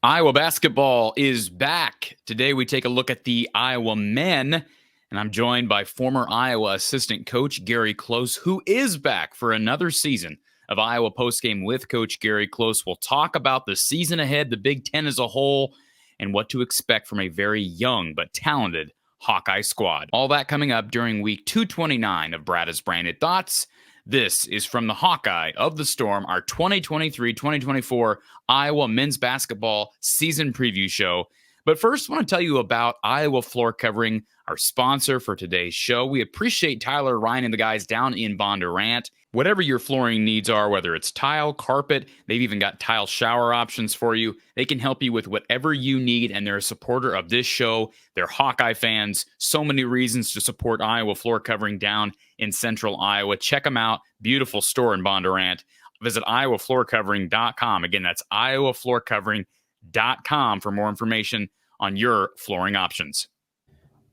Iowa basketball is back. Today we take a look at the Iowa men, and I'm joined by former Iowa assistant coach Gary Close, who is back for another season of Iowa Postgame with Coach Gary Close. We'll talk about the season ahead, the Big Ten as a whole, and what to expect from a very young but talented Hawkeye squad. All that coming up during week 229 of Brada's Branded Thoughts. This is from the Hawkeye of the Storm, our 2023-2024 Iowa men's basketball season preview show. But first, I want to tell you about Iowa Floor Covering, our sponsor for today's show. We appreciate Tyler, Ryan, and the guys down in Bondurant. Whatever your flooring needs are, whether it's tile, carpet, they've even got tile shower options for you. They can help you with whatever you need, and they're a supporter of this show. They're Hawkeye fans. So many reasons to support Iowa Floor Covering down in central Iowa. Check them out. Beautiful store in Bondurant. Visit iowafloorcovering.com. Again, that's iowafloorcovering.com for more information on your flooring options.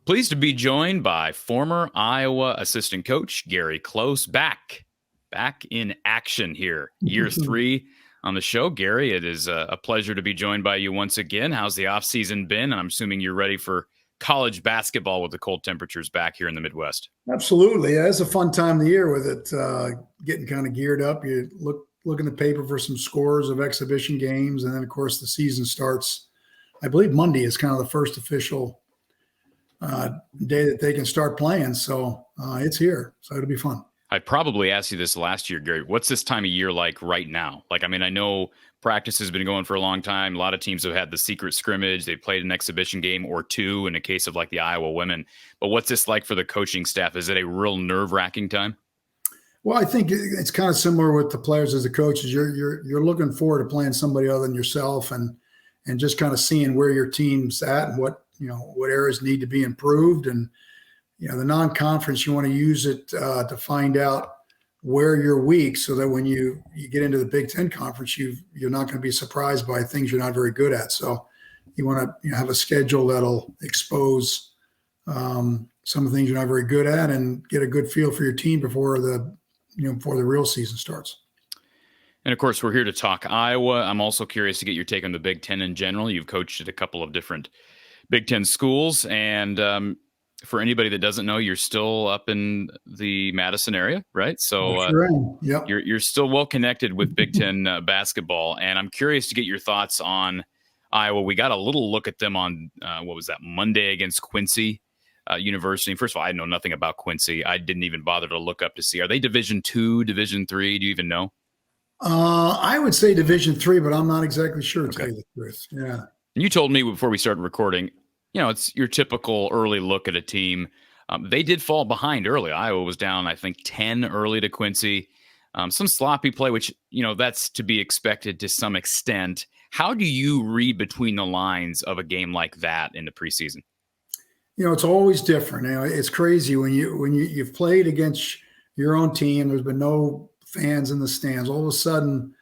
Pleased to be joined by former Iowa assistant coach Gary Close, back in action here, year 3 on the show. Gary, it is a pleasure to be joined by you once again. How's the offseason been? I'm assuming you're ready for college basketball with the cold temperatures back here in the Midwest. Absolutely. Yeah, it's a fun time of the year with it, getting kind of geared up. You look in the paper for some scores of exhibition games, and then, of course, the season starts. I believe Monday is kind of the first official day that they can start playing. So it's here. So it'll be fun. I probably asked you this last year, Gary. What's this time of year like right now? I know practice has been going for a long time. A lot of teams have had the secret scrimmage. They played an exhibition game or two in the case of like the Iowa women. But what's this like for the coaching staff? Is it a real nerve-wracking time? Well, I think it's kind of similar with the players as the coaches. You're looking forward to playing somebody other than yourself, and just kind of seeing where your team's at and what areas need to be improved. And the non-conference, you want to use it to find out where you're weak, so that when you get into the Big Ten conference, you're not going to be surprised by things you're not very good at. So you want to have a schedule that'll expose some of the things you're not very good at, and get a good feel for your team before the real season starts. And of course, we're here to talk Iowa. I'm also curious to get your take on the Big Ten in general. You've coached at a couple of different Big Ten schools, and for anybody that doesn't know, you're still up in the Madison area, right? So Yep. You're still well connected with Big Ten basketball, and I'm curious to get your thoughts on Iowa. We got a little look at them on Monday against Quincy University. First of all, I know nothing about Quincy. I didn't even bother to look up to see, are they Division II, Division III? Do you even know? I would say Division III, but I'm not exactly sure. Okay. To tell you the truth. Yeah. And you told me before we started recording, it's your typical early look at a team. They did fall behind early. Iowa was down, I think, 10 early to Quincy. Some sloppy play, which, that's to be expected to some extent. How do you read between the lines of a game like that in the preseason? It's always different. It's crazy when you've played against your own team. There's been no fans in the stands. All of a sudden,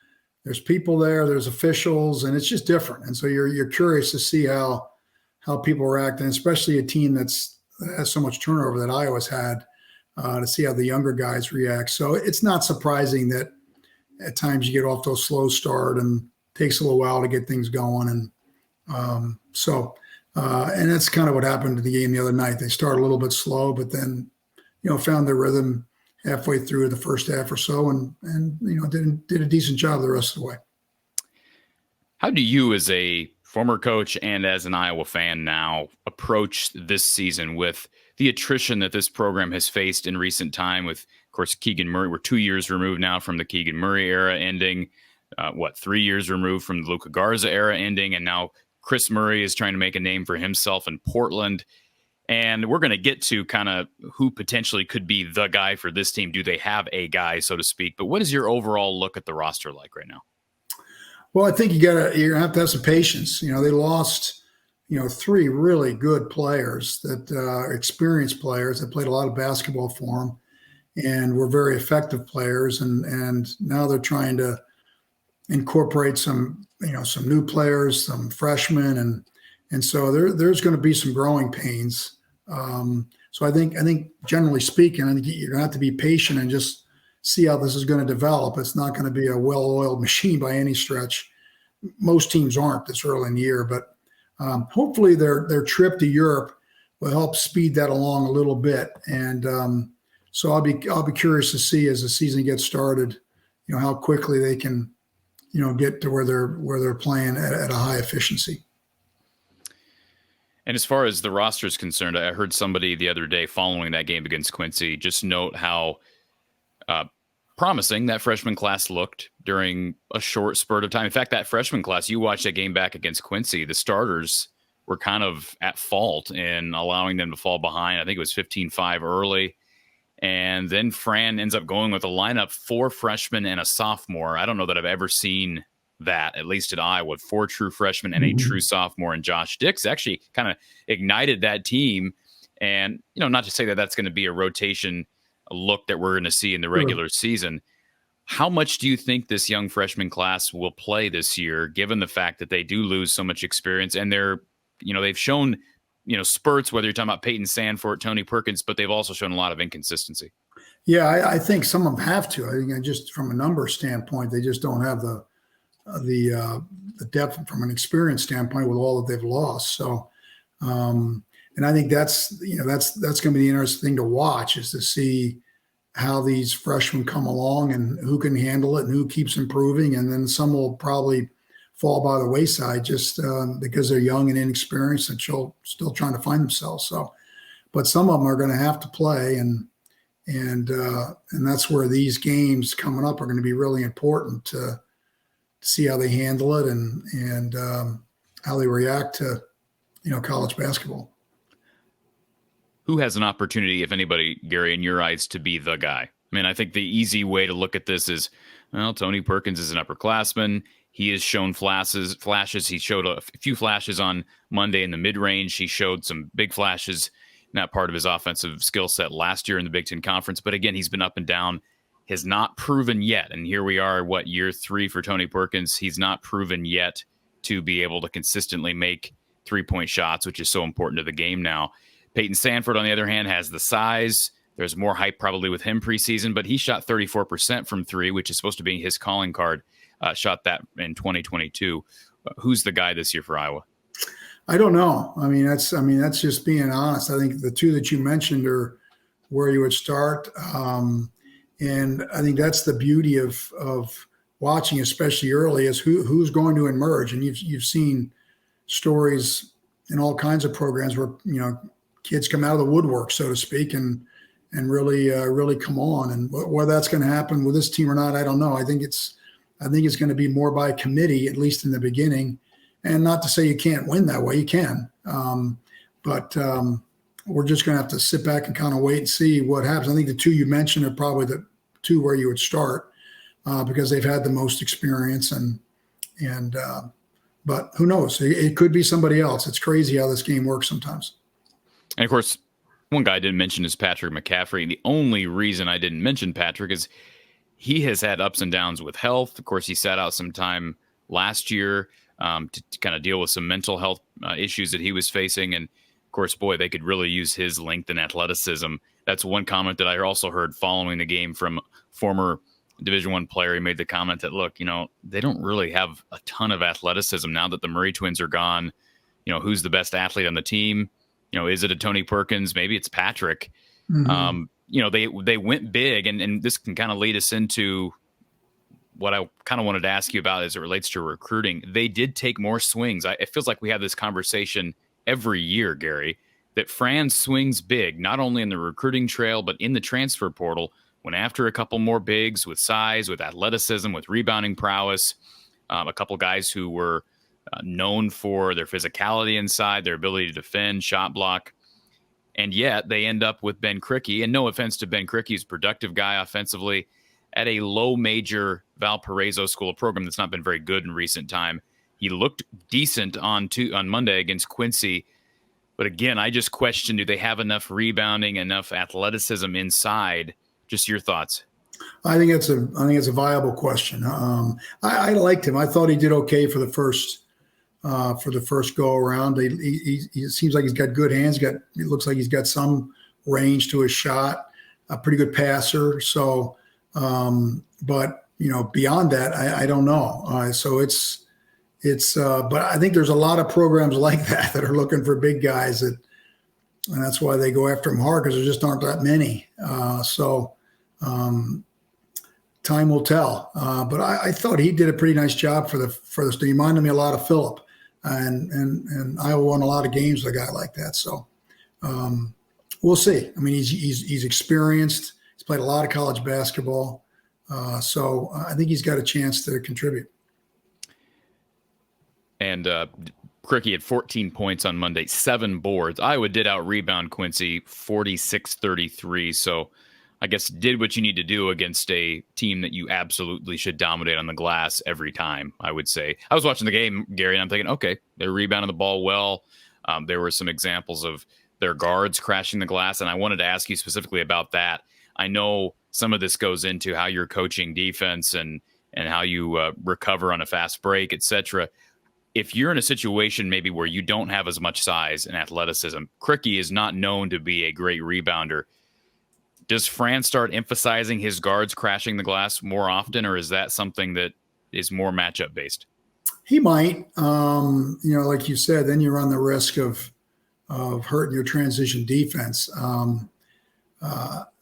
there's people there. There's officials, and it's just different. And so you're curious to see how people react, and especially a team that has so much turnover that Iowa's had, to see how the younger guys react. So it's not surprising that at times you get off to a slow start and it takes a little while to get things going. And and that's kind of what happened to the game the other night. They started a little bit slow, but then, found their rhythm halfway through the first half or so, and did a decent job the rest of the way. How do you, as a former coach and as an Iowa fan now, approach this season with the attrition that this program has faced in recent time with, of course, Keegan Murray? We're 2 years removed now from the Keegan Murray era ending, 3 years removed from the Luka Garza era ending, and now Chris Murray is trying to make a name for himself in Portland. And we're going to get to kind of who potentially could be the guy for this team. Do they have a guy, so to speak? But what is your overall look at the roster like right now? Well, I think you're gonna have to have some patience. They lost, 3 really good players that experienced players that played a lot of basketball for them and were very effective players. And now they're trying to incorporate some new players, some freshmen, and so there's going to be some growing pains. So I think generally speaking, I think you're going to have to be patient and just see how this is going to develop. It's not going to be a well-oiled machine by any stretch. most teams aren't this early in the year. But hopefully their trip to Europe will help speed that along a little bit. And so I'll be curious to see as the season gets started, how quickly they can, get to where they're playing at a high efficiency. And as far as the roster is concerned, I heard somebody the other day following that game against Quincy just note how promising that freshman class looked during a short spurt of time. In fact, that freshman class, you watched that game back against Quincy, the starters were kind of at fault in allowing them to fall behind. I think it was 15-5 early. And then Fran ends up going with a lineup, 4 freshmen and a sophomore. I don't know that I've ever seen that, at least at Iowa, 4 true freshmen and a true sophomore. And Josh Dix actually kind of ignited that team. And, not to say that that's going to be a rotation look that we're going to see in the regular season. How much do you think this young freshman class will play this year, given the fact that they do lose so much experience and they've shown, spurts, whether you're talking about Peyton Sandfort, Tony Perkins, but they've also shown a lot of inconsistency. Yeah, I think some of them have to. I think just from a number standpoint, they just don't have the depth from an experience standpoint with all that they've lost. So, and I think that's going to be the interesting thing to watch, is to see how these freshmen come along and who can handle it and who keeps improving. And then some will probably fall by the wayside just because they're young and inexperienced and still trying to find themselves. So, but some of them are going to have to play, and that's where these games coming up are going to be really important to see how they handle it and how they react to, college basketball. Who has an opportunity, if anybody, Gary, in your eyes, to be the guy? I mean, I think the easy way to look at this is, well, Tony Perkins is an upperclassman. He has shown flashes. He showed a few flashes on Monday in the mid-range. He showed some big flashes, not part of his offensive skill set last year in the Big Ten Conference. But again, he's been up and down, has not proven yet. And here we are, year 3 for Tony Perkins. He's not proven yet to be able to consistently make three-point shots, which is so important to the game now. Peyton Sandfort, on the other hand, has the size. There's more hype probably with him preseason, but he shot 34% from 3, which is supposed to be his calling card. Shot that in 2022. Who's the guy this year for Iowa? I don't know. That's just being honest. I think the 2 that you mentioned are where you would start. And I think that's the beauty of watching, especially early, is who's going to emerge. And you've seen stories in all kinds of programs where, kids come out of the woodwork, so to speak, and really come on. And whether that's going to happen with this team or not, I don't know. I think it's going to be more by committee, at least in the beginning. And not to say you can't win that way, you can. But we're just going to have to sit back and kind of wait and see what happens. I think the 2 you mentioned are probably the 2 where you would start because they've had the most experience. But who knows? It could be somebody else. It's crazy how this game works sometimes. And of course, one guy I didn't mention is Patrick McCaffrey. The only reason I didn't mention Patrick is he has had ups and downs with health. Of course, he sat out some time last year to kind of deal with some mental health issues that he was facing. And of course, boy, they could really use his length and athleticism. That's one comment that I also heard following the game from former Division I player. He made the comment that, look, they don't really have a ton of athleticism now that the Murray twins are gone. Who's the best athlete on the team? Is it a Tony Perkins? Maybe it's Patrick. Mm-hmm. They went big, and this can kind of lead us into what I kind of wanted to ask you about as it relates to recruiting. They did take more swings. It feels like we have this conversation every year, Gary, that Fran swings big, not only in the recruiting trail, but in the transfer portal, went after a couple more bigs with size, with athleticism, with rebounding prowess, a couple guys who were known for their physicality inside, their ability to defend, shot block. And yet they end up with Ben Krikke, and no offense to Ben Krikke, he's a productive guy offensively, at a low major Valparaiso school, a program that's not been very good in recent time. He looked decent on Monday against Quincy. But again, I just question, do they have enough rebounding, enough athleticism inside? Just your thoughts. I think it's a viable question. I liked him. I thought he did okay for the first go around. He seems like he's got good hands. It looks like he's got some range to his shot. A pretty good passer. So, but beyond that, I don't know. So it's but I think there's a lot of programs like that are looking for big guys and that's why they go after them hard because there just aren't that many. Time will tell. But I thought he did a pretty nice job for the He reminded me a lot of Phillip, and Iowa won a lot of games with a guy like that. So we'll see. I mean, he's experienced. He's played a lot of college basketball, so I think he's got a chance to contribute. And Cricky had 14 points on Monday, 7 boards. Iowa did out-rebound Quincy 46-33, so I guess did what you need to do against a team that you absolutely should dominate on the glass every time, I would say. I was watching the game, Gary, and I'm thinking, okay, they're rebounding the ball well. There were some examples of their guards crashing the glass, and I wanted to ask you specifically about that. I know some of this goes into how you're coaching defense and how you recover on a fast break, etc. If you're in a situation maybe where you don't have as much size and athleticism, Cricky is not known to be a great rebounder. Does Fran start emphasizing his guards crashing the glass more often, or is that something that is more matchup based? He might, like you said, then you run the risk of hurting your transition defense.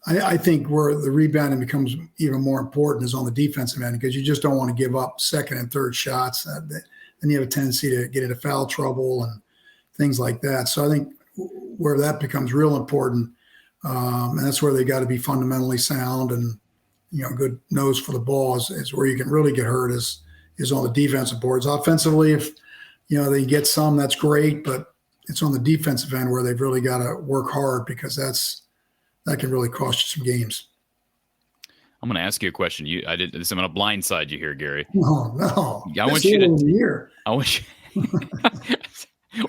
I think where the rebounding becomes even more important is on the defensive end because you just don't want to give up second and third shots. Then you have a tendency to get into foul trouble and things like that. So I think where that becomes real important, and that's where they got to be fundamentally sound and good nose for the ball is where you can really get hurt is on the defensive boards. Offensively, if they get some, that's great, but it's on the defensive end where they've really got to work hard because that can really cost you some games. I'm going to ask you a question. I'm going to blindside you here, Gary. No. I want you to.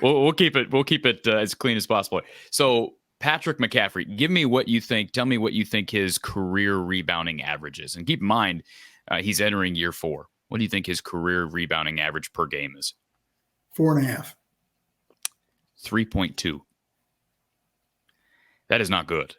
We'll keep it as clean as possible. So Patrick McCaffrey, tell me what you think his career rebounding average is. And keep in mind, he's entering year 4. What do you think his career rebounding average per game is? 4.5. 3.2. That is not good.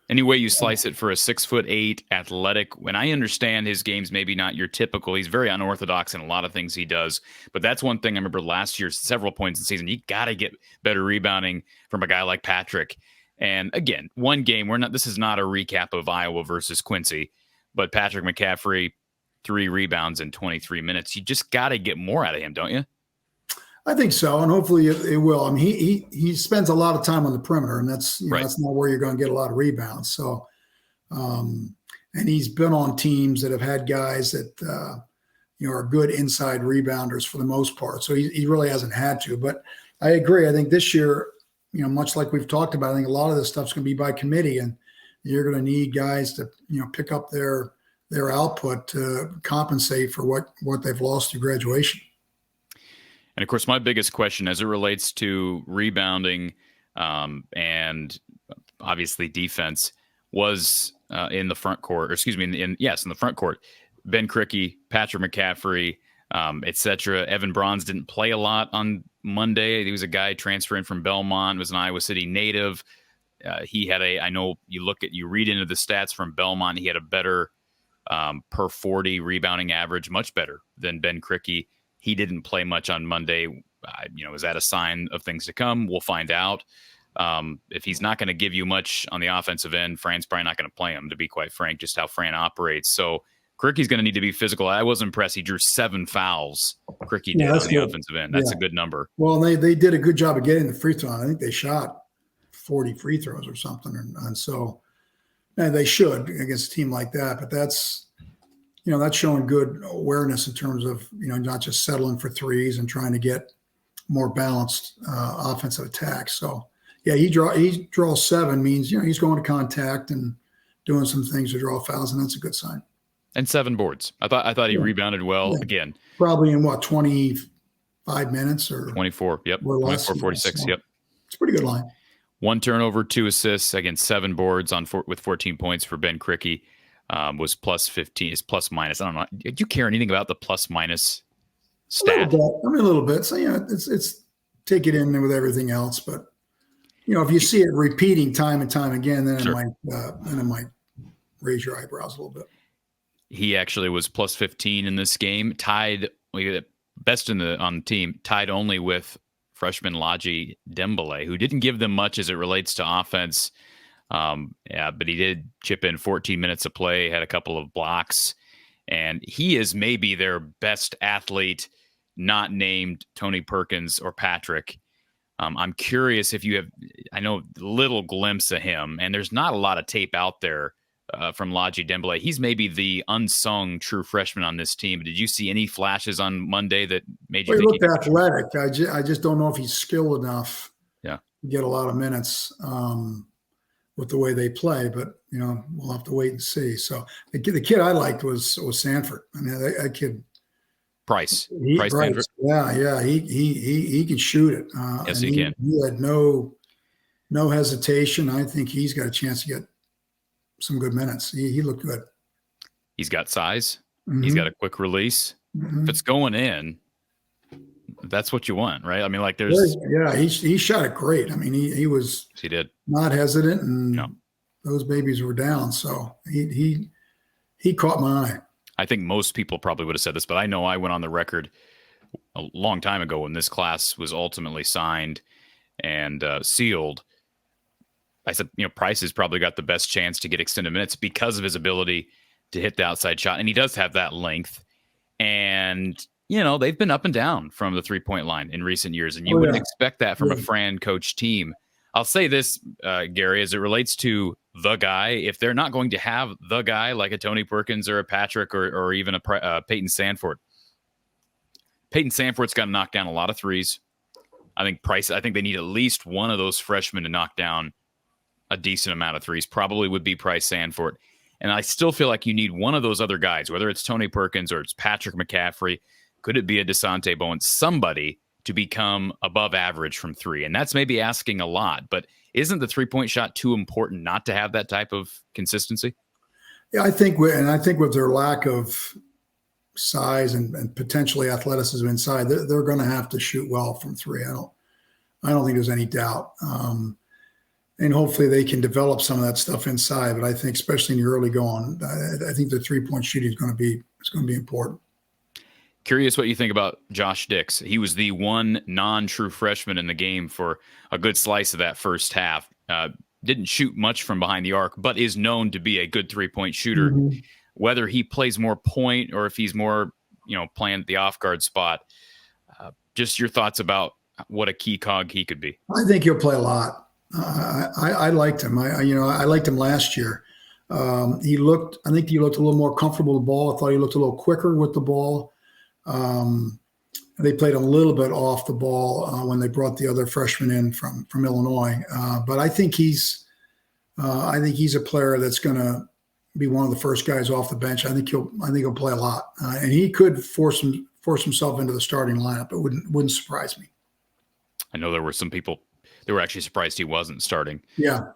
Any way you slice it for a 6'8" athletic, when I understand his game's maybe not your typical, he's very unorthodox in a lot of things he does. But that's one thing I remember last year, several points in the season. You got to get better rebounding from a guy like Patrick. And again, one game, this is not a recap of Iowa versus Quincy, but Patrick McCaffrey, 3 rebounds in 23 minutes. You just got to get more out of him, don't you? I think so, and hopefully it will. I mean, he spends a lot of time on the perimeter, and that's right. That's not where you're going to get a lot of rebounds. So, and he's been on teams that have had guys that are good inside rebounders for the most part. So he really hasn't had to. But I agree. I think this year, much like we've talked about, I think a lot of this stuff's going to be by committee, and you're going to need guys to pick up their output to compensate for what they've lost through graduation. And, of course, my biggest question as it relates to rebounding and obviously defense was in the front court, in the front court. Ben Cricky, Patrick McCaffrey, etc. Evan Bronze didn't play a lot on Monday. He was a guy transferring from Belmont, was an Iowa City native. He had you read into the stats from Belmont, he had a better per 40 rebounding average, much better than Ben Cricky. He didn't play much on Monday. Is that a sign of things to come? We'll find out. If he's not going to give you much on the offensive end, Fran's probably not going to play him, to be quite frank, just how Fran operates. So Cricky's going to need to be physical. I was impressed. He drew 7 fouls. Cricky did on the offensive end. That's a good number. Well, they did a good job of getting the free throw. I think they shot 40 free throws or something. And so they should against a team like that. But that's showing good awareness in terms of, not just settling for threes and trying to get more balanced offensive attacks. So, yeah, he draws 7 means, he's going to contact and doing some things to draw fouls, and that's a good sign. And 7 boards. I thought he rebounded well again. Probably in 25 minutes or 24. Yep. Or less, 24-46. Yep. It's a pretty good line. 1 turnover, 2 assists, against 7 boards with 14 points for Ben Cricky. Was plus 15, is plus minus. I don't know. Do you care anything about the plus minus stat? A little bit. So, it's take it in there with everything else. But, if you see it repeating time and time again, then it might raise your eyebrows a little bit. He actually was plus 15 in this game, tied. best on the team, tied only with freshman Laji Dembele, who didn't give them much as it relates to offense. But he did chip in 14 minutes of play, had a couple of blocks, and he is maybe their best athlete, not named Tony Perkins or Patrick. I'm curious if you have, I know, little glimpse of him, and there's not a lot of tape out there from Laji Dembele. He's maybe the unsung true freshman on this team. Did you see any flashes on Monday that made you think he looked athletic? I just don't know if he's skilled enough to get a lot of minutes with the way they play, but we'll have to wait and see. So the kid I liked was Sanford. I mean, that kid Price. Sanford. Yeah, he can shoot it. Yes, he can. He had no hesitation. I think he's got a chance to get some good minutes. He looked good. He's got size. Mm-hmm. He's got a quick release. Mm-hmm. If it's going in, that's what you want, right? I mean, like he shot it great. I mean, he was. He did not hesitant, and those babies were down. So he caught my eye. I think most people probably would have said this, but I know I went on the record a long time ago when this class was ultimately signed and sealed. I said, Price has probably got the best chance to get extended minutes because of his ability to hit the outside shot. And he does have that length. And, they've been up and down from the 3-point line in recent years. And you wouldn't expect that from a Fran coach team. I'll say this, Gary, as it relates to the guy, if they're not going to have the guy like a Tony Perkins or a Patrick or even a Peyton Sandfort, Peyton Sandfort's got to knock down a lot of threes. I think they need at least one of those freshmen to knock down a decent amount of threes. Probably would be Price Sandfort. And I still feel like you need one of those other guys, whether it's Tony Perkins or it's Patrick McCaffrey. Could it be a DeSante Bowen? Somebody to become above average from three. And that's maybe asking a lot, but isn't the 3-point shot too important not to have that type of consistency? Yeah, I think with their lack of size and potentially athleticism inside, they're going to have to shoot well from three. I don't think there's any doubt. And hopefully they can develop some of that stuff inside. But I think, especially in the early going, I think the 3-point shooting is going to be important. Curious what you think about Josh Dix. He was the one non-true freshman in the game for a good slice of that first half. Didn't shoot much from behind the arc, but is known to be a good 3-point shooter. Mm-hmm. Whether he plays more point or if he's more, playing the off-guard spot, just your thoughts about what a key cog he could be. I think he'll play a lot. I liked him. I liked him last year. I think he looked a little more comfortable with the ball. I thought he looked a little quicker with the ball. They played a little bit off the ball when they brought the other freshman in from Illinois. But I think he's a player that's going to be one of the first guys off the bench. I think he'll play a lot, and he could force himself into the starting lineup. It wouldn't surprise me. I know there were some people that were actually surprised he wasn't starting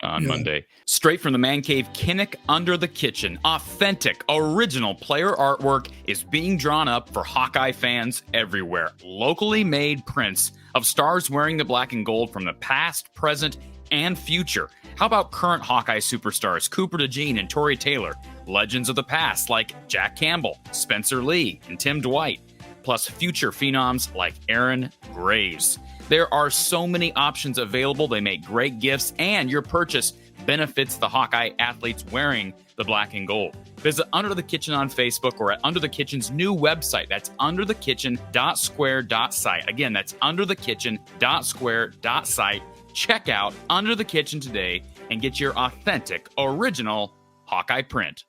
on Monday. Straight from the man cave, Kinnick Under the Kitchen. Authentic, original player artwork is being drawn up for Hawkeye fans everywhere. Locally made prints of stars wearing the black and gold from the past, present, and future. How about current Hawkeye superstars Cooper DeJean and Torrey Taylor? Legends of the past like Jack Campbell, Spencer Lee, and Tim Dwight. Plus future phenoms like Aaron Graves. There are so many options available. They make great gifts, and your purchase benefits the Hawkeye athletes wearing the black and gold. Visit Under the Kitchen on Facebook or at Under the Kitchen's new website. That's underthekitchen.square.site. Again, that's underthekitchen.square.site. Check out Under the Kitchen today and get your authentic, original Hawkeye print.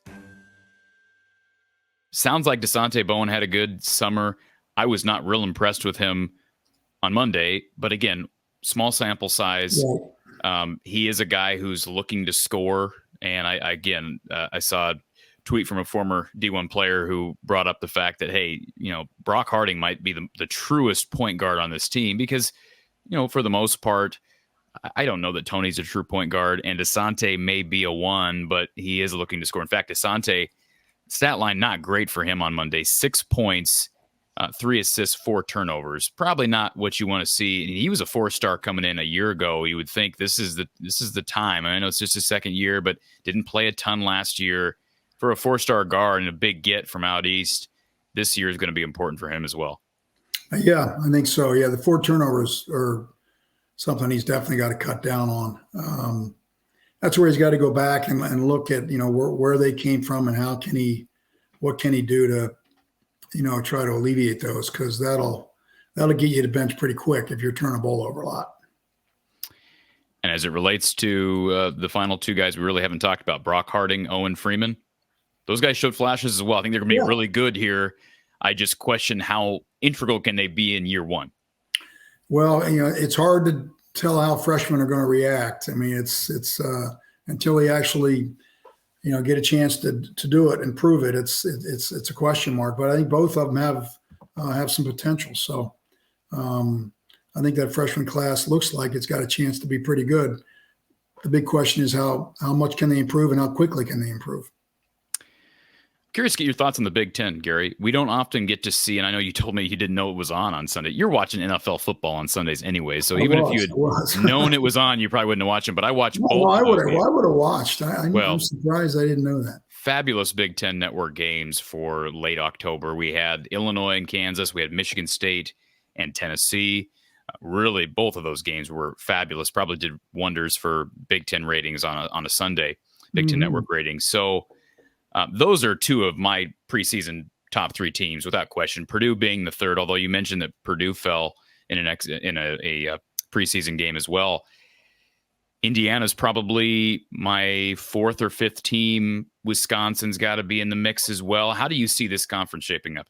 Sounds like DeSante Bowen had a good summer. I was not real impressed with him on Monday, but again, small sample size. Yeah. He is a guy who's looking to score. And I saw a tweet from a former D1 player who brought up the fact that, hey, Brock Harding might be the truest point guard on this team because, for the most part, I don't know that Tony's a true point guard and DeSante may be a one, but he is looking to score. In fact, DeSante, stat line not great for him on Monday. 6 points, 3 assists, 4 turnovers. Probably not what you want to see. He was a 4-star coming in a year ago. You would think this is the time. I know it's just his second year, but didn't play a ton last year. For a 4-star guard and a big get from out east, this year is going to be important for him as well. Yeah, I think so. Yeah, the 4 turnovers are something he's definitely got to cut down on. That's where he's got to go back and look at, where they came from and what can he do to, try to alleviate those, because that'll get you to bench pretty quick if you're turning the ball over a lot. And as it relates to the final two guys we really haven't talked about, Brock Harding, Owen Freeman, those guys showed flashes as well. I think they're going to be really good here. I just question how integral can they be in year one? Well, it's hard to tell how freshmen are going to react. I mean, it's until they actually, get a chance to do it and prove it. It's a question mark. But I think both of them have some potential. So I think that freshman class looks like it's got a chance to be pretty good. The big question is how much can they improve and how quickly can they improve? Curious to get your thoughts on the Big Ten, Gary. We don't often get to see, and I know you told me you didn't know it was on Sunday. You're watching NFL football on Sundays anyway, so even if you had known it was on, you probably wouldn't have watched it. But I watched both. I would have watched. I'm surprised I didn't know that. Fabulous Big Ten Network games for late October. We had Illinois and Kansas. We had Michigan State and Tennessee. Really, both of those games were fabulous. Probably did wonders for Big Ten ratings on a Sunday, Big Ten Network ratings. So those are two of my preseason top three teams, without question. Purdue being the third, although you mentioned that Purdue fell in a preseason game as well. Indiana's probably my fourth or fifth team. Wisconsin's got to be in the mix as well. How do you see this conference shaping up?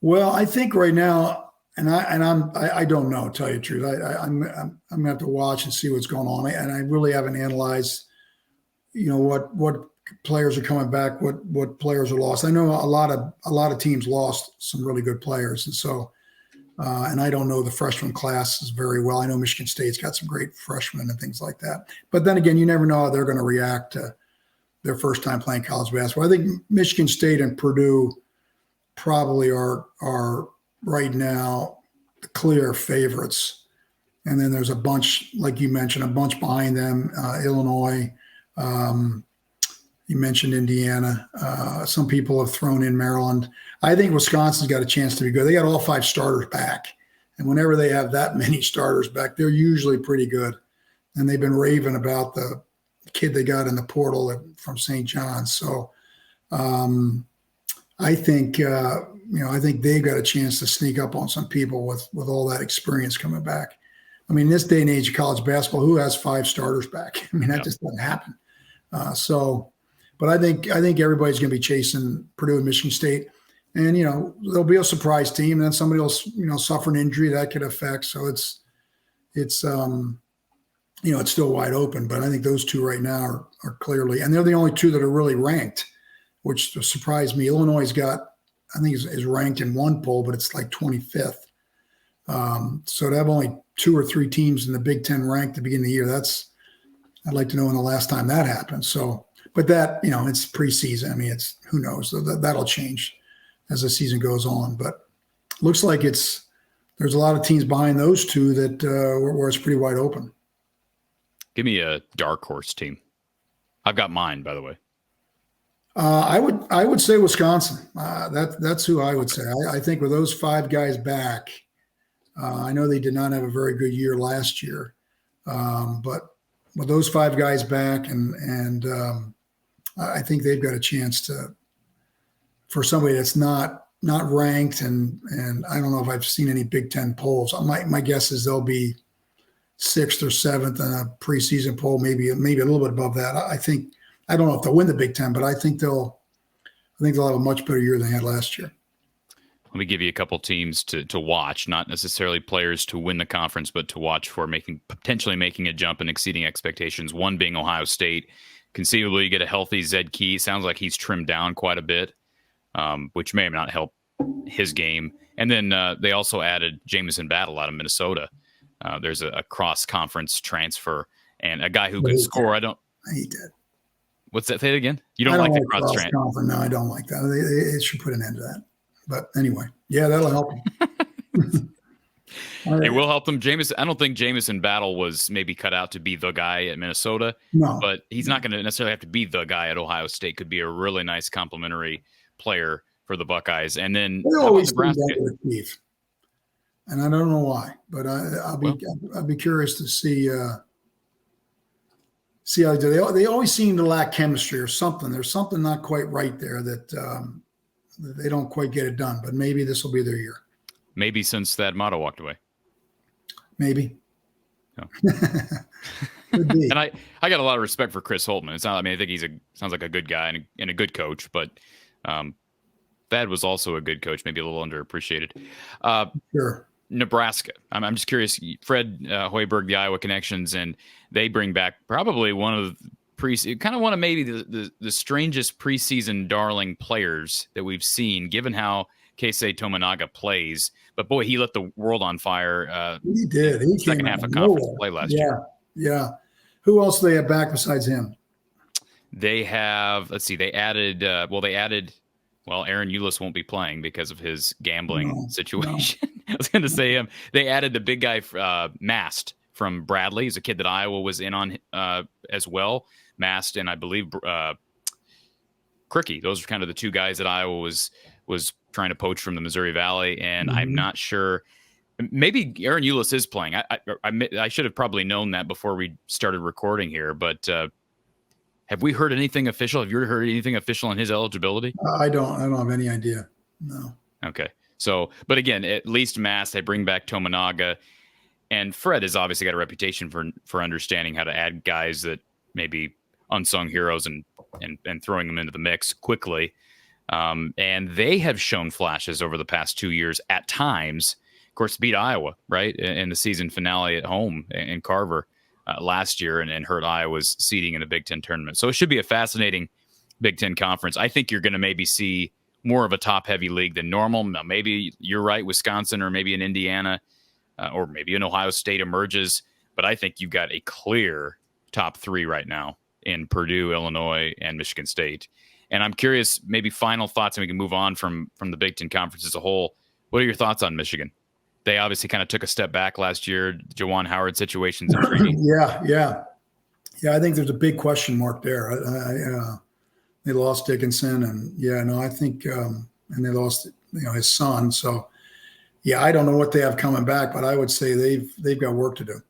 Well, I think right now, I don't know, to tell you the truth. I'm gonna have to watch and see what's going on, and I really haven't analyzed, what players are coming back, what players are lost. I know a lot of teams lost some really good players, and so and I don't know the freshman classes very well. I know Michigan State's got some great freshmen and things like that. But then again, you never know how they're going to react to their first time playing college basketball. I think Michigan State and Purdue probably are right now the clear favorites. And then there's a bunch, like you mentioned, a bunch behind them, Illinois. You mentioned Indiana. Some people have thrown in Maryland. I think Wisconsin's got a chance to be good. They got all 5 starters back. And whenever they have that many starters back, they're usually pretty good. And they've been raving about the kid they got in the portal from St. John's. So I think, I think they've got a chance to sneak up on some people with all that experience coming back. I mean, this day and age of college basketball, who has 5 starters back? I mean, that just doesn't happen. But I think everybody's going to be chasing Purdue and Michigan State, and there'll be a surprise team, and then somebody will suffer an injury that could affect. So it's still wide open. But I think those two right now are clearly, and they're the only two that are really ranked, which surprised me. Illinois I think is ranked in one poll, but it's like 25th. So to have only 2 or 3 teams in the Big Ten ranked at the beginning of the year, I'd like to know when the last time that happened. So. But that, it's preseason. I mean, who knows? That'll change as the season goes on. But looks like there's a lot of teams behind those two that where it's pretty wide open. Give me a dark horse team. I've got mine, by the way. I would say Wisconsin. That's who I would say. I think with those 5 guys back, I know they did not have a very good year last year, but with those 5 guys back and I think they've got a chance for somebody that's not ranked, and I don't know if I've seen any Big Ten polls. My guess is they'll be 6th or 7th in a preseason poll, maybe a little bit above that. I don't know if they'll win the Big Ten, but I think they'll have a much better year than they had last year. Let me give you a couple teams to watch, not necessarily players to win the conference, but to watch for potentially making a jump and exceeding expectations. One being Ohio State. Conceivably, you get a healthy Zed Key. Sounds like he's trimmed down quite a bit, which may not help his game. And then they also added Jamison Battle out of Minnesota. There's a cross-conference transfer and a guy who can score. I hate that. What's that? Say it again? You don't like the cross-transfer? No, I don't like that. It should put an end to that. But anyway, yeah, that'll help him. Right. It will help them. I don't think Jamison Battle was maybe cut out to be the guy at Minnesota. No. But he's not going to necessarily have to be the guy at Ohio State. Could be a really nice complementary player for the Buckeyes. And then they always Nebraska. and I don't know why, but I'll be curious to see how they do. They always seem to lack chemistry or something. There's something not quite right there that they don't quite get it done. But maybe this will be their year. Maybe since Thad Matta walked away. Maybe. Oh. Could be. And I got a lot of respect for Chris Holtmann. I think sounds like a good guy and a good coach, but Thad was also a good coach, maybe a little underappreciated. Sure. Nebraska. I'm just curious. Fred Hoiberg, the Iowa Connections, and they bring back probably one of maybe the strangest preseason darling players that we've seen, given how Keisei Tominaga plays. But boy, he lit the world on fire. He did. He second half of conference play last year. Yeah. Who else do they have back besides him? They have. Let's see. They added. Well, Aaron Eulis won't be playing because of his gambling situation. No. I was going to say him. They added the big guy, Mast from Bradley. He's a kid that Iowa was in on as well. Mast and I believe Cricky. Those are kind of the two guys that Iowa was trying to poach from the Missouri Valley. And I'm not sure. Maybe Aaron Eulis is playing. I should have probably known that before we started recording here. But have we heard anything official? Have you heard anything official on his eligibility? I don't have any idea. No. Okay. So, but again, at least Mast, they bring back Tominaga, and Fred has obviously got a reputation for understanding how to add guys that maybe unsung heroes and throwing them into the mix quickly. And they have shown flashes over the past 2 years at times. Of course, beat Iowa, right, in the season finale at home in Carver last year and hurt Iowa's seeding in the Big Ten tournament. So it should be a fascinating Big Ten conference. I think you're going to maybe see more of a top-heavy league than normal. Now, maybe you're right, Wisconsin or maybe in Indiana or maybe in Ohio State emerges. But I think you've got a clear top three right now in Purdue, Illinois, and Michigan State. And I'm curious, maybe final thoughts, and we can move on from the Big Ten Conference as a whole. What are your thoughts on Michigan? They obviously kind of took a step back last year. Jawan Howard situation's intriguing. Yeah. I think there's a big question mark there. They lost Dickinson, and I think, and they lost, his son. So, I don't know what they have coming back, but I would say they've got work to do.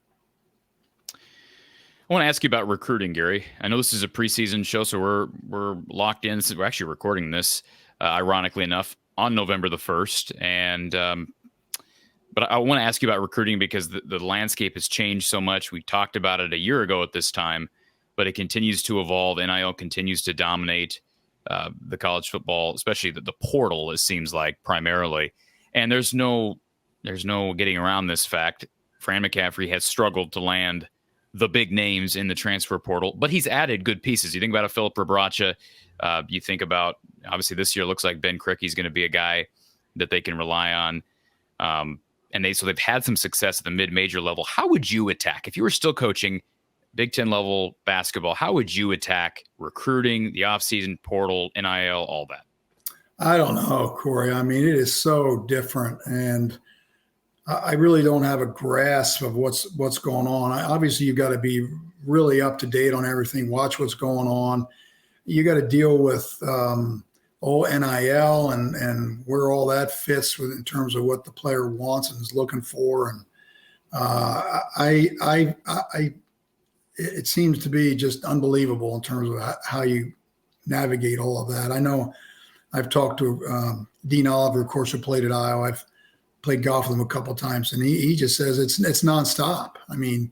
I want to ask you about recruiting, Gary. I know this is a preseason show, so we're locked in. We're actually recording this, ironically enough, on November the 1st, and but I want to ask you about recruiting because the landscape has changed so much. We talked about it a year ago at this time, but it continues to evolve. NIL continues to dominate the college football, especially the portal, it seems like, primarily. And there's no getting around this fact. Fran McCaffrey has struggled to land the big names in the transfer portal, but he's added good pieces. You think about a Philip Rebracha. You think about, obviously, this year looks like Ben Cricky's going to be a guy that they can rely on. And they've had some success at the mid-major level. How would you attack, if you were still coaching Big Ten level basketball, how would you attack recruiting, the offseason portal, NIL, all that? I don't know, Corey. I mean, it is so different, and I really don't have a grasp of what's going on. Obviously, you've got to be really up to date on everything, watch what's going on. You got to deal with NIL and where all that fits in terms of what the player wants and is looking for. And it seems to be just unbelievable in terms of how you navigate all of that. I know I've talked to Dean Oliver, of course, who played at Iowa. I've played golf with him a couple of times, and he just says it's nonstop. I mean,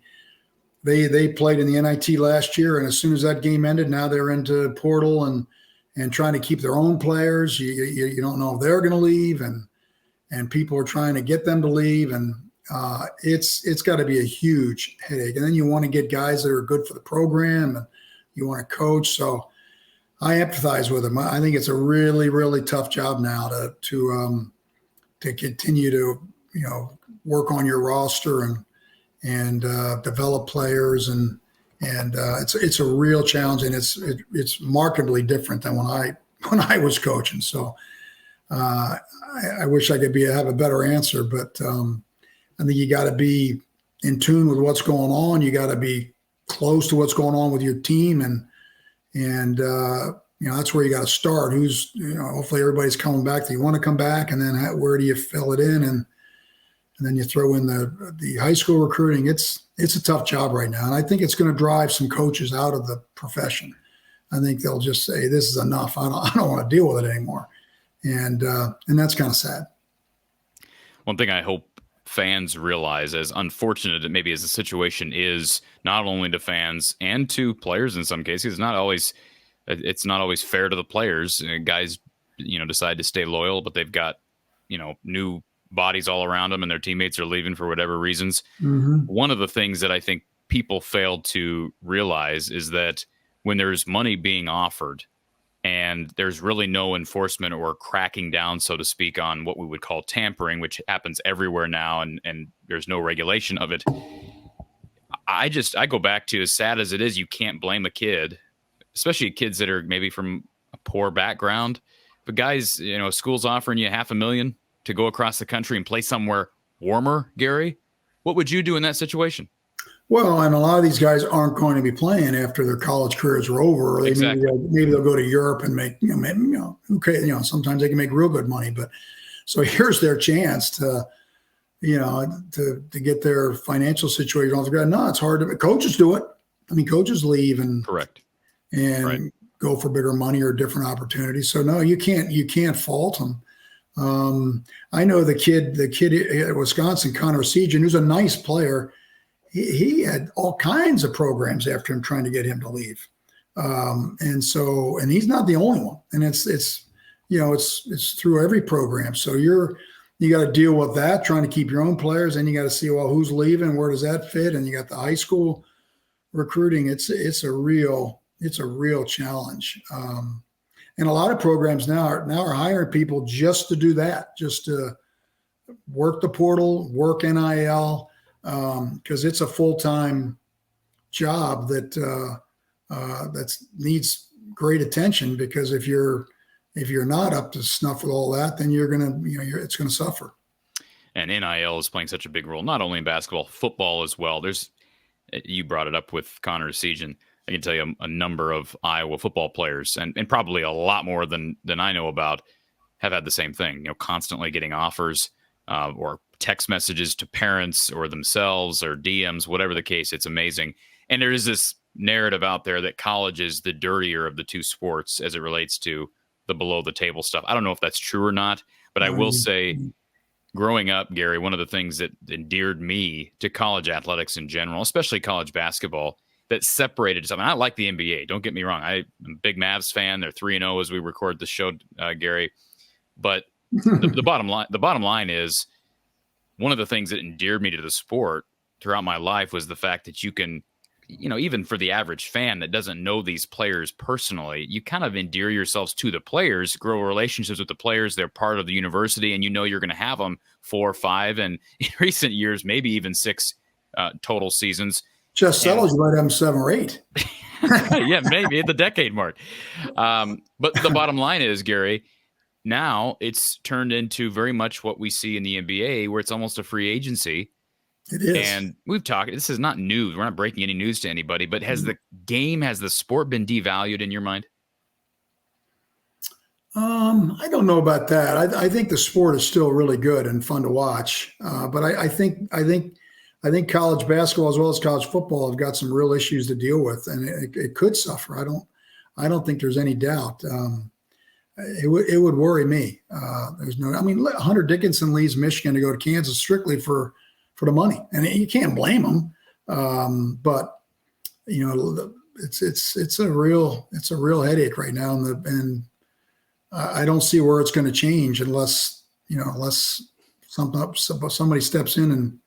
they played in the NIT last year, and as soon as that game ended, now they're into portal and trying to keep their own players. You don't know if they're going to leave, and people are trying to get them to leave, and it's got to be a huge headache. And then you want to get guys that are good for the program, and you want to coach. So I empathize with them. I think it's a really, really tough job now to continue to work on your roster and develop players and it's a real challenge, and it's markedly different than when I was coaching. So I wish I could have a better answer, but I think you got to be in tune with what's going on. You got to be close to what's going on with your team, and that's where you got to start. Hopefully everybody's coming back that you want to come back, and then where do you fill it in? And and then you throw in the high school recruiting. It's a tough job right now, and I think it's going to drive some coaches out of the profession. I think they'll just say, "This is enough. I don't want to deal with it anymore," and that's kind of sad. One thing I hope fans realize, as unfortunate it maybe as the situation is, not only to fans and to players in some cases, it's not always fair to the players. Guys, decide to stay loyal, but they've got, new bodies all around them and their teammates are leaving for whatever reasons. Mm-hmm. One of the things that I think people fail to realize is that when there's money being offered and there's really no enforcement or cracking down, so to speak, on what we would call tampering, which happens everywhere now, and there's no regulation of it. I go back to, as sad as it is, you can't blame a kid, especially kids that are maybe from a poor background. But guys, school's offering you $500,000 to go across the country and play somewhere warmer, Gary. What would you do in that situation? Well, and a lot of these guys aren't going to be playing after their college careers are over. Or Exactly. Maybe they'll go to Europe and make, sometimes they can make real good money. But so here's their chance to get their financial situation off the ground. No, it's hard to. Coaches do it. I mean, coaches leave and correct and right. go for bigger money or different opportunities. So no, you can't fault them. I know the kid at Wisconsin, Connor Sejan, who's a nice player. He had all kinds of programs after him trying to get him to leave. And he's not the only one. And it's through every program. So you got to deal with that, trying to keep your own players. And you got to see, well, who's leaving? Where does that fit? And you got the high school recruiting. It's a real challenge. And a lot of programs now are hiring people just to do that, just to work the portal, work NIL, because it's a full-time job that needs great attention. Because if you're not up to snuff with all that, then it's gonna suffer. And NIL is playing such a big role, not only in basketball, football as well. You brought it up with Connor Sejan. I can tell you a number of Iowa football players, and probably a lot more than I know about, have had the same thing. Constantly getting offers or text messages to parents or themselves or DMs, whatever the case. It's amazing. And there is this narrative out there that college is the dirtier of the two sports as it relates to the below the table stuff. I don't know if that's true or not, but I will say, growing up, Gary, one of the things that endeared me to college athletics in general, especially college basketball, that separated something. I like the NBA. Don't get me wrong. I'm a big Mavs fan. They're 3-0 as we record the show, Gary. But the bottom line is, one of the things that endeared me to the sport throughout my life was the fact that you can, even for the average fan that doesn't know these players personally, you kind of endear yourselves to the players, grow relationships with the players. They're part of the university, and you're going to have them 4 or 5, and in recent years, maybe even 6 total seasons. Just settles, you might have them 7 or 8. Yeah, maybe at the decade mark. But the bottom line is, Gary, now it's turned into very much what we see in the NBA, where it's almost a free agency. It is. And we've talked, this is not news. We're not breaking any news to anybody, but has the sport been devalued in your mind? I don't know about that. I think the sport is still really good and fun to watch. But I think college basketball as well as college football have got some real issues to deal with, and it could suffer. I don't think there's any doubt. It would worry me. Hunter Dickinson leaves Michigan to go to Kansas strictly for the money, and you can't blame him. But it's a real headache right now, and I don't see where it's going to change unless somebody steps in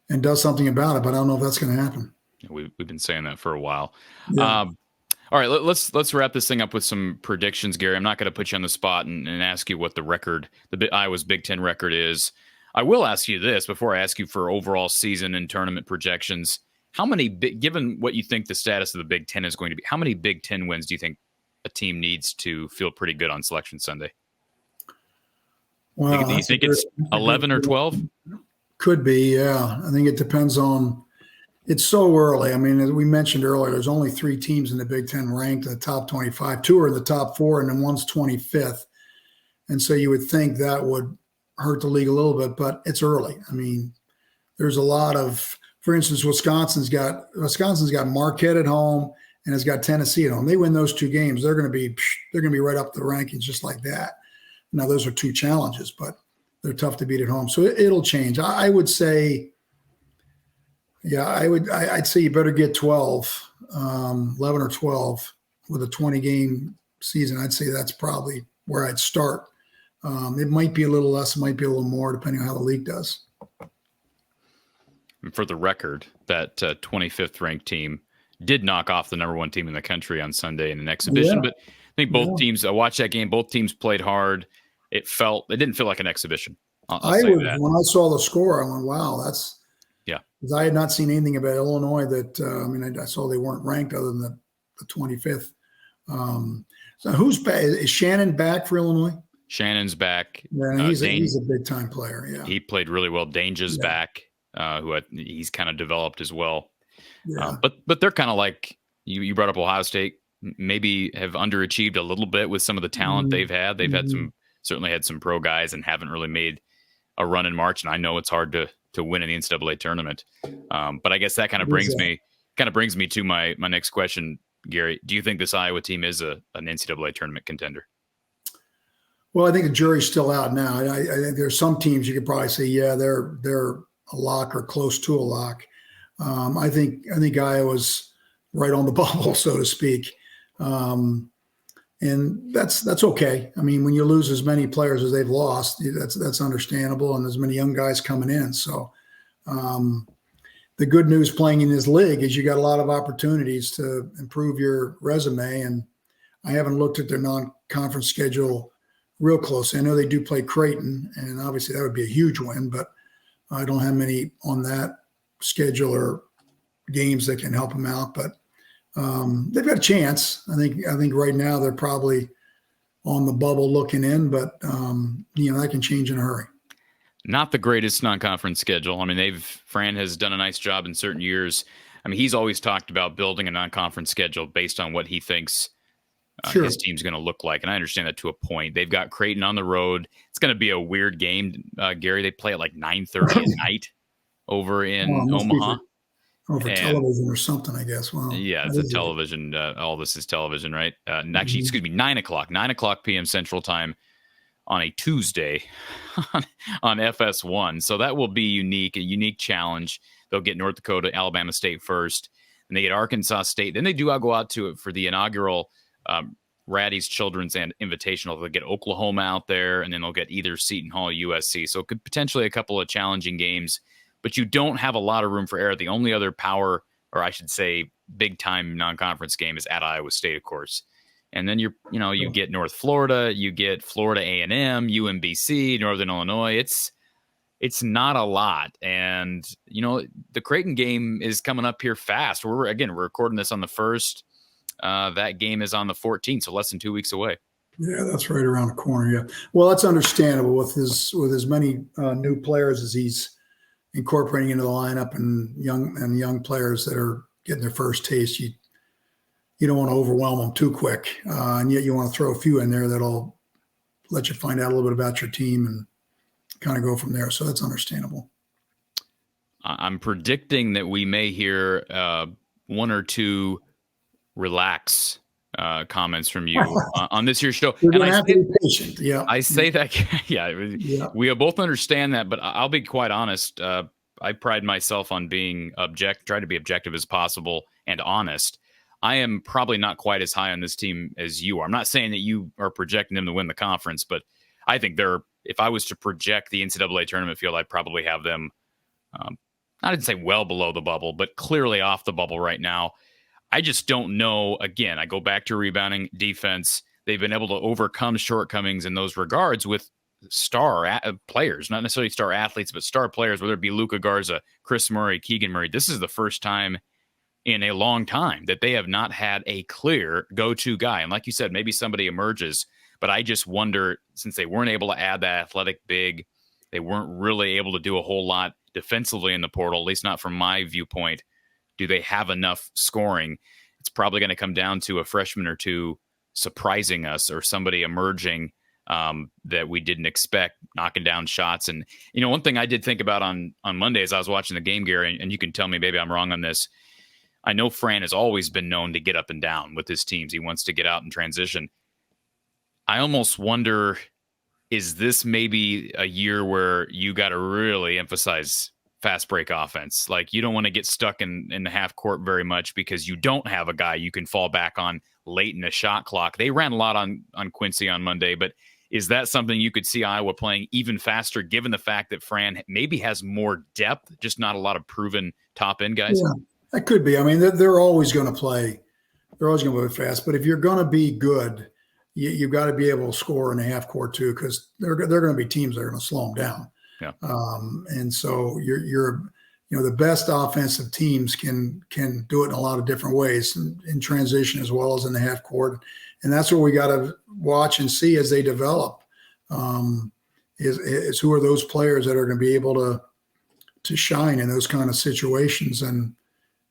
and does something about it. But I don't know if that's going to happen. We've been saying that for a while. Yeah. All right, let's wrap this thing up with some predictions, Gary. I'm not going to put you on the spot and ask you what the record, Iowa's Big Ten record is. I will ask you this before I ask you for overall season and tournament projections. How many, given what you think the status of the Big Ten is going to be, how many Big Ten wins do you think a team needs to feel pretty good on Selection Sunday? Well, do you think it's 11 or 12? Could be, yeah. I think it depends on. It's so early. I mean, as we mentioned earlier, there's only 3 teams in the Big Ten ranked in the top 25. 2 are in the top 4, and then one's 25th. And so you would think that would hurt the league a little bit, but it's early. I mean, there's a lot of, for instance, Wisconsin's got Marquette at home and has got Tennessee at home. They win those 2 games, they're going to be right up the rankings just like that. Now those are 2 challenges, but they're tough to beat at home, so it'll change. I would say, I'd say you better get 12, 11 or 12 with a 20-game season. I'd say that's probably where I'd start. It might be a little less, it might be a little more, depending on how the league does. For the record, that 25th ranked team did knock off the number 1 team in the country on Sunday in an exhibition. But I think both teams, I watched that game, both teams played hard. It didn't feel like an exhibition. I'll say that. When I saw the score, I went, wow, that's, because I had not seen anything about Illinois that, I saw they weren't ranked other than the 25th. So who's back? Is Shannon back for Illinois? Shannon's back. Yeah, he's a big time player. Yeah, he played really well. Danger's back. He's kind of developed as well. Yeah. But they're kind of like you brought up Ohio State, maybe have underachieved a little bit with some of the talent they've had. They've certainly had some pro guys and haven't really made a run in March. And I know it's hard to win in the NCAA tournament. But I guess that kind of brings me to my next question, Gary. Do you think this Iowa team is an NCAA tournament contender? Well, I think the jury's still out now. I think there's some teams you could probably say, yeah, they're a lock or close to a lock. I think Iowa's right on the bubble, so to speak. And that's okay. I mean, when you lose as many players as they've lost, that's understandable, and there's many young guys coming in. So the good news playing in this league is you got a lot of opportunities to improve your resume. And I haven't looked at their non-conference schedule real close. I know they do play Creighton, and obviously that would be a huge win, but I don't have many on that schedule or games that can help them out. But they've got a chance. I think right now they're probably on the bubble looking in, but that can change in a hurry. Not the greatest non-conference schedule. I mean, Fran has done a nice job in certain years. I mean, he's always talked about building a non-conference schedule based on what he thinks his team's going to look like. And I understand that to a point. They've got Creighton on the road. It's going to be a weird game, Gary. They play at like 9:30 at night over in Omaha. Over television or something, I guess. Wow. Yeah, it's a television. All this is television, right? Actually, excuse me, 9 o'clock p.m. Central Time on a Tuesday on FS1. So that will be a unique challenge. They'll get North Dakota, Alabama State first, and they get Arkansas State. Then they do go out to it for the inaugural Raddy's Children's and Invitational. They'll get Oklahoma out there, and then they'll get either Seton Hall or USC. So it could potentially a couple of challenging games, but you don't have a lot of room for error. The only other power, or I should say big-time non-conference game is at Iowa State, of course. And then you get North Florida, you get Florida A&M, UMBC, Northern Illinois. It's not a lot. And, the Creighton game is coming up here fast. We're recording this on the 1st. That game is on the 14th, so less than 2 weeks away. Yeah, that's right around the corner. Yeah. Well, that's understandable with as many new players as he's incorporating into the lineup and young players that are getting their first taste. You don't want to overwhelm them too quick, and yet you want to throw a few in there that'll let you find out a little bit about your team and kind of go from there. So that's understandable. I'm predicting that we may hear one or two relax comments from you on this year's show. You're going to have to be patient. Yeah, I say that. Yeah, we both understand that, but I'll be quite honest. I pride myself on being try to be objective as possible and honest. I am probably not quite as high on this team as you are. I'm not saying that you are projecting them to win the conference, but I think if I was to project the NCAA tournament field, I'd probably have them, I didn't say well below the bubble, but clearly off the bubble right now. I just don't know. Again, I go back to rebounding, defense. They've been able to overcome shortcomings in those regards with star players, not necessarily star athletes, but star players, whether it be Luka Garza, Chris Murray, Keegan Murray. This is the first time in a long time that they have not had a clear go-to guy. And like you said, maybe somebody emerges, but I just wonder, since they weren't able to add that athletic big, they weren't really able to do a whole lot defensively in the portal, at least not from my viewpoint. Do they have enough scoring? It's probably going to come down to a freshman or two surprising us or somebody emerging that we didn't expect, knocking down shots. And, one thing I did think about on Monday as I was watching the game, Gary, and you can tell me maybe I'm wrong on this. I know Fran has always been known to get up and down with his teams. He wants to get out and transition. I almost wonder, is this maybe a year where you got to really emphasize fast break offense? Like, you don't want to get stuck in the half court very much because you don't have a guy you can fall back on late in the shot clock. They ran a lot on Quincy on Monday, but is that something you could see Iowa playing even faster, given the fact that Fran maybe has more depth, just not a lot of proven top end guys? Yeah, that could be. I mean, they're always going to play. They're always going to play fast. But if you're going to be good, you've got to be able to score in the half court too, because they're going to be teams that are going to slow them down. Yeah. And so you're the best offensive teams can do it in a lot of different ways, in transition as well as in the half court. And that's what we got to watch and see as they develop. Is who are those players that are going to be able to shine in those kind of situations, and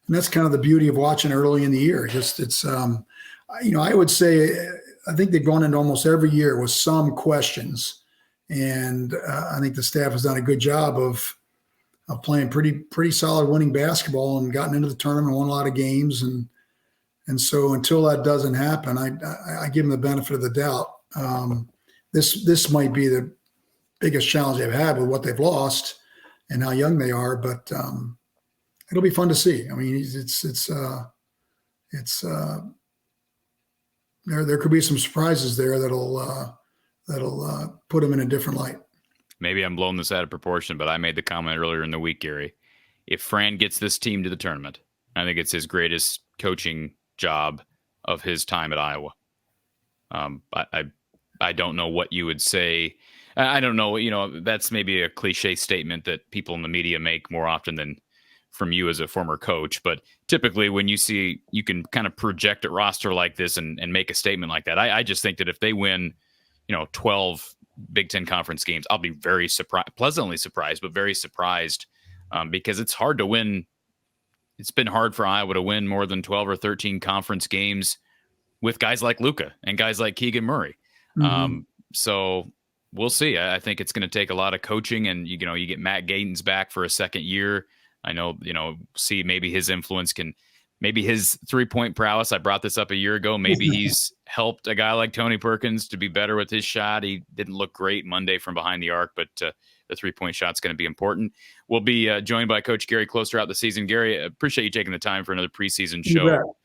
that's kind of the beauty of watching early in the year. I would say I think they've gone into almost every year with some questions, and I think the staff has done a good job of playing pretty solid winning basketball and gotten into the tournament, won a lot of games, and so until that doesn't happen, I give them the benefit of the doubt. This might be the biggest challenge they've had with what they've lost and how young they are, but it'll be fun to see. I mean, there could be some surprises there that'll put them in a different light. Maybe I'm blowing this out of proportion, but I made the comment earlier in the week, Gary. If Fran gets this team to the tournament, I think it's his greatest coaching job of his time at Iowa. I don't know what you would say. I don't know. That's maybe a cliche statement that people in the media make more often than from you as a former coach. But typically when you can kind of project a roster like this and make a statement like that. I just think that if they win, 12 Big Ten conference games, I'll be very pleasantly surprised, but very surprised because it's hard to win. It's been hard for Iowa to win more than 12 or 13 conference games with guys like Luka and guys like Keegan Murray. Mm-hmm. So we'll see. I think it's going to take a lot of coaching, and you get Matt Gaetens back for a second year. I know, see maybe his influence maybe his 3-point prowess. I brought this up a year ago. Maybe he's helped a guy like Tony Perkins to be better with his shot. He didn't look great Monday from behind the arc, but the 3-point shot's going to be important. We'll be joined by Coach Gary Close throughout the season. Gary, I appreciate you taking the time for another preseason show.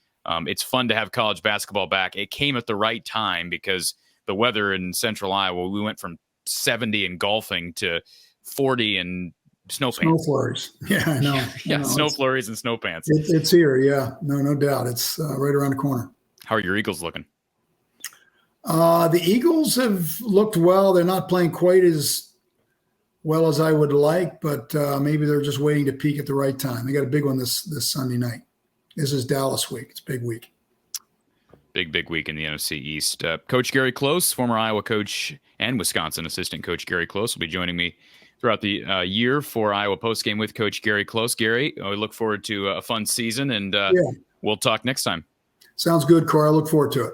It's fun to have college basketball back. It came at the right time because the weather in central Iowa, we went from 70 and golfing to 40 and snow flurries. Yeah, I know. Yeah, snow flurries and snow pants. It's here. Yeah, no doubt. It's right around the corner. How are your Eagles looking? The Eagles have looked well. They're not playing quite as well as I would like, but maybe they're just waiting to peak at the right time. They got a big one this Sunday night. This is Dallas week. It's a big week. Big week in the NFC East. Coach Gary Close, former Iowa coach and Wisconsin assistant coach Gary Close, will be joining me throughout the year for Iowa Postgame with Coach Gary Close. Gary, we look forward to a fun season, and we'll talk next time. Sounds good, Corey. I look forward to it.